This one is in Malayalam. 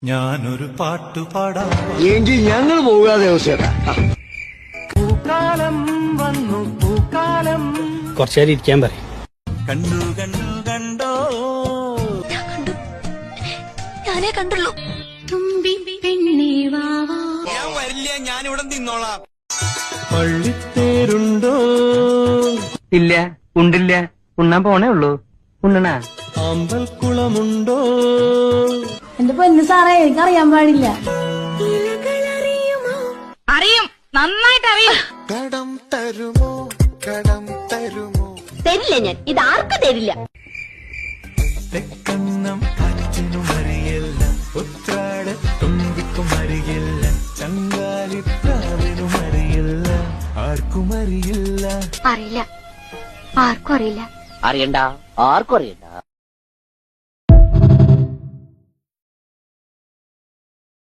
ഞാനൊരു പാട്ടുപാടാം എങ്കിൽ ഞങ്ങൾ പോകാതെ പൂക്കാലം വന്നു പൂക്കാലം കുറച്ചേരം ഇരിക്കാൻ പറയും. കണ്ടു കണ്ടു കണ്ടോ ഞാനേ കണ്ടുള്ളൂ. തുമ്പി പെണ്ണേ വാവാ, ഞാൻ വരില്ല, ഞാനിവിടെ നിന്നോളാം. പള്ളിത്തേരുണ്ടോ ഇല്ല, ഉണ്ടില്ല, ഉണ്ണാൻ പോണേ ഉള്ളൂ. ഉണ്ണണ അമ്പൽക്കുളമുണ്ടോ എന്റെ പൊന്നു സാറേ, എനിക്കറിയാൻ പാടില്ല. അറിയും, നന്നായിട്ട് അറിയും. കടം തരുമോ, കടം തരുമോ? തരില്ല, ഞാൻ ഇത് ആർക്കും തരില്ല. തെക്കന്നം കാറ്റിനും അറിയില്ല, ഉത്രാട തുമ്പിക്കും അറിയില്ല, ചങ്കാലിപ്രാവിനും അറിയില്ല, ആർക്കും അറിയില്ല. അറിയില്ല, ആർക്കും അറിയില്ല. അറിയണ്ട, ആർക്കും അറിയണ്ട.